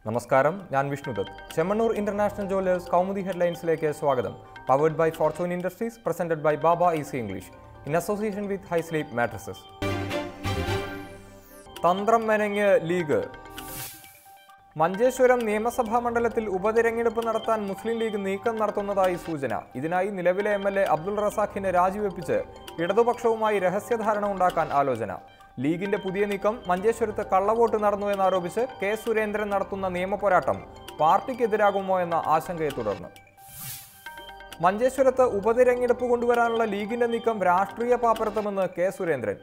നമസ്കാരം, ഞാൻ Vishnudath. Chemmanur international jewellers Kaumudi ഹെഡ്ലൈൻസിലേക്ക് സ്വാഗതം. Powered by Fortune industries, presented by Baba easy English in association with high sleep mattresses. തന്ത്രം മെനഞ്ഞ് ലീഗ്. മഞ്ചേശ്വരം നിയമസഭാ മണ്ഡലത്തിൽ ഉപതിരഞ്ഞെടുപ്പ് നടത്താൻ മുസ്ലിം ലീഗ് നീക്കം നടത്തുന്നതായി സൂചന. ഇതിനായി നിലവിലെ MLA അബ്ദുൾ റസാഖിനെ രാജിവെപ്പിച്ച് ഇടതുപക്ഷവുമായി രഹസ്യധാരണ ഉണ്ടാക്കാൻ ആലോചന. ലീഗിന്റെ പുതിയ നീക്കം മഞ്ചേശ്വരത്ത് കള്ളവോട്ട് നടന്നു എന്നാരോപിച്ച് കെ സുരേന്ദ്രൻ നടത്തുന്ന നിയമപോരാട്ടം പാർട്ടിക്കെതിരാകുമോ എന്ന ആശങ്കയെ തുടർന്ന് മഞ്ചേശ്വരത്ത് ഉപതിരഞ്ഞെടുപ്പ് കൊണ്ടുവരാനുള്ള ലീഗിന്റെ നീക്കം രാഷ്ട്രീയ പാപ്പരത്തമെന്ന് കെ സുരേന്ദ്രൻ.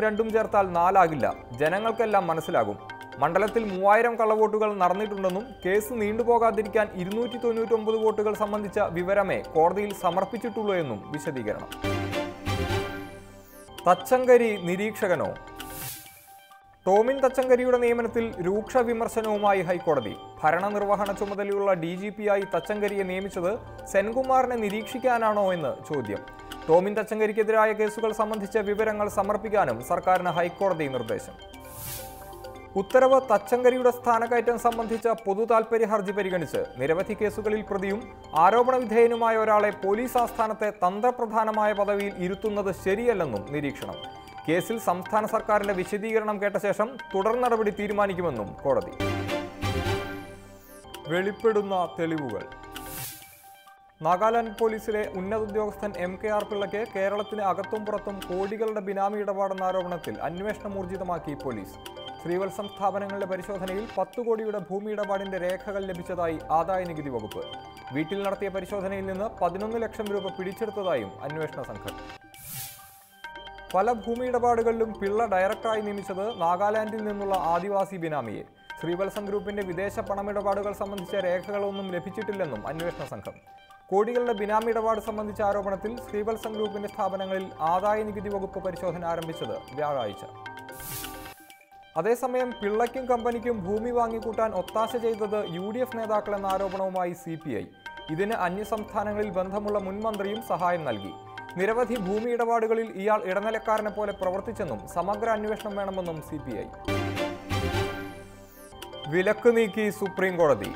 രണ്ടും ചേർത്താൽ 4 ആകില്ല, ജനങ്ങൾക്കെല്ലാം മനസ്സിലാകും. മണ്ഡലത്തിൽ 3000 കള്ളവോട്ടുകൾ നടന്നിട്ടുണ്ടെന്നും കേസ് നീണ്ടുപോകാതിരിക്കാൻ 299 വോട്ടുകൾ സംബന്ധിച്ച വിവരമേ കോടതിയിൽ സമർപ്പിച്ചിട്ടുള്ളൂ എന്നും വിശദീകരണം. തച്ചങ്കരി നിരീക്ഷകനോ? ടോമിൻ തച്ചങ്കരിയുടെ നിയമനത്തിൽ രൂക്ഷ വിമർശനവുമായി ഹൈക്കോടതി. ഭരണനിർവഹണ ചുമതലയുള്ള DGP-ആയി തച്ചങ്കരിയെ നിയമിച്ചത് സെൻകുമാറിനെ നിരീക്ഷിക്കാനാണോ എന്ന് ചോദ്യം. ടോമിൻ തച്ചങ്കരിക്കെതിരായ കേസുകൾ സംബന്ധിച്ച വിവരങ്ങൾ സമർപ്പിക്കാനും സർക്കാരിന് ഹൈക്കോടതി നിർദ്ദേശം. ഉത്തരവ് തച്ചങ്കരിയുടെ സ്ഥാനക്കയറ്റം സംബന്ധിച്ച പൊതു താൽപര്യ ഹർജി പരിഗണിച്ച് നിരവധി കേസുകളിൽ പ്രതിയും ആരോപണ വിധേയനുമായ ഒരാളെ പോലീസ് ആസ്ഥാനത്തെ തന്ത്രപ്രധാനമായ പദവിയിൽ ഇരുത്തുന്നത് ശരിയല്ലെന്നും നിരീക്ഷണം. കേസിൽ സംസ്ഥാന സർക്കാരിന്റെ വിശദീകരണം കേട്ട ശേഷം തുടർ നടപടി തീരുമാനിക്കുമെന്നും കോടതി. വെളിപ്പെടുന്ന തെളിവുകൾ. നാഗാലാൻഡ് പോലീസിലെ ഉന്നത ഉദ്യോഗസ്ഥൻ MKR പിള്ളയ്ക്ക് കേരളത്തിന് അകത്തും പുറത്തും കോടികളുടെ ബിനാമി ഇടപാടെന്ന ആരോപണത്തിൽ അന്വേഷണം ഊർജിതമാക്കി പോലീസ്. ശ്രീവത്സം സ്ഥാപനങ്ങളുടെ പരിശോധനയിൽ 10 കോടിയുടെ ഭൂമി ഇടപാടിന്റെ രേഖകൾ ലഭിച്ചതായി ആദായനികുതി വകുപ്പ്. വീട്ടിൽ നടത്തിയ പരിശോധനയിൽ നിന്ന് 11 ലക്ഷം രൂപ പിടിച്ചെടുത്തതായും അന്വേഷണ സംഘം. പല ഭൂമി ഇടപാടുകളിലും പിള്ള ഡയറക്ടറായി നിയമിച്ചത് നാഗാലാൻഡിൽ നിന്നുള്ള ആദിവാസി ബിനാമിയെ. ശ്രീവത്സം ഗ്രൂപ്പിന്റെ വിദേശ പണമിടപാടുകൾ സംബന്ധിച്ച രേഖകളൊന്നും ലഭിച്ചിട്ടില്ലെന്നും അന്വേഷണ സംഘം. കോടികളുടെ ബിനാമി ഇടപാട് സംബന്ധിച്ച ആരോപണത്തിൽ ശ്രീവത്സം ഗ്രൂപ്പിന്റെ സ്ഥാപനങ്ങളിൽ ആദായനികുതി വകുപ്പ് പരിശോധന ആരംഭിച്ചത് വ്യാഴാഴ്ച. അതേസമയം പിള്ളയ്ക്കും കമ്പനിക്കും ഭൂമി വാങ്ങിക്കൂട്ടാൻ ഒത്താശ ചെയ്തത് UDF നേതാക്കളെന്ന ആരോപണവുമായി CPI. ഇതിന് അന്യസംസ്ഥാനങ്ങളിൽ ബന്ധമുള്ള മുൻമന്ത്രിയും സഹായം നൽകി. നിരവധി ഭൂമി ഇടപാടുകളിൽ ഇയാൾ ഇടനിലക്കാരനെ പോലെ പ്രവർത്തിച്ചെന്നും സമഗ്ര അന്വേഷണം വേണമെന്നും CPI. വിലക്ക് നീക്കി സുപ്രീം കോടതി.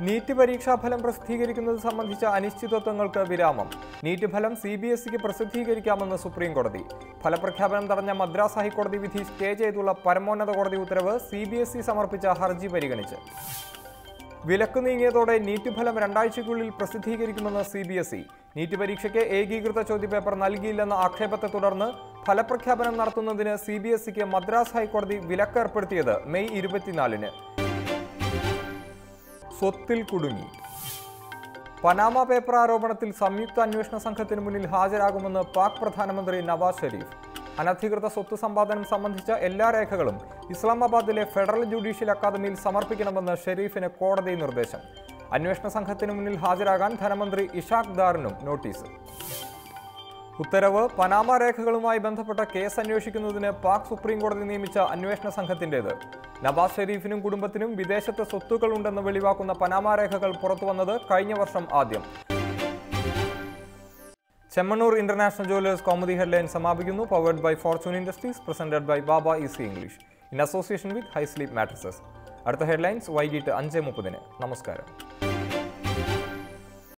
നീറ്റ് പരീക്ഷാഫലം പ്രസിദ്ധീകരിക്കുന്നത് സംബന്ധിച്ച അനിശ്ചിതത്വങ്ങൾക്ക് വിരാമം. നീറ്റ് ഫലം CBSEക്ക് പ്രസിദ്ധീകരിക്കാമെന്ന് സുപ്രീം കോടതി. ഫലപ്രഖ്യാപനം തടഞ്ഞ മദ്രാസ് ഹൈക്കോടതി വിധി സ്റ്റേ ചെയ്തുള്ള പരമോന്നത കോടതി ഉത്തരവ് CBSE സമർപ്പിച്ച ഹർജി പരിഗണിച്ച്. വിലക്ക് നീങ്ങിയതോടെ നീറ്റ് ഫലം 2 ആഴ്ചയ്ക്കുള്ളിൽ പ്രസിദ്ധീകരിക്കുമെന്ന് CBSE. നീറ്റ് പരീക്ഷയ്ക്ക് ഏകീകൃത ചോദ്യപേപ്പർ നൽകിയില്ലെന്ന ആക്ഷേപത്തെ തുടർന്ന് ഫലപ്രഖ്യാപനം നടത്തുന്നതിന് CBSEക്ക് മദ്രാസ് ഹൈക്കോടതി വിലക്ക് ഏർപ്പെടുത്തിയത് മെയ് 24-ന്. സ്വത്തിൽ കുടുങ്ങി. പനാമ പേപ്പർ ആരോപണത്തിൽ സംയുക്ത അന്വേഷണ സംഘത്തിന് മുന്നിൽ ഹാജരാകുമെന്ന് പാക് പ്രധാനമന്ത്രി നവാസ് ഷെരീഫ്. അനധികൃത സ്വത്ത് സമ്പാദനം സംബന്ധിച്ച എല്ലാ രേഖകളും ഇസ്ലാമാബാദിലെ ഫെഡറൽ ജുഡീഷ്യൽ അക്കാദമിയിൽ സമർപ്പിക്കണമെന്ന് ഷെരീഫിന് കോടതി നിർദ്ദേശം. അന്വേഷണ സംഘത്തിന് മുന്നിൽ ഹാജരാകാൻ ധനമന്ത്രി ഇഷാഖ് ദാറിനും നോട്ടീസ്. ഉത്തരവ് പനാമ രേഖകളുമായി ബന്ധപ്പെട്ട കേസ് അന്വേഷിക്കുന്നതിന് പാക് സുപ്രീം കോടതി നിയമിച്ച അന്വേഷണ സംഘത്തിൻ്റേത്. നവാസ് ഷെരീഫിനും കുടുംബത്തിനും വിദേശത്ത് സ്വത്തുക്കളുണ്ടെന്ന് വെളിവാക്കുന്ന പനാമ രേഖകൾ പുറത്തുവന്നത് കഴിഞ്ഞ വർഷം ആദ്യം. Chemmanur international jewellers Kaumudi headline സമാപിക്കുന്നു. Powered by Fortune industries, presented by Baba easy English in association with high sleep mattresses. അടുത്ത ഹെഡ്ലൈൻസ് വൈകിട്ട് 5:30. നമസ്കാരം.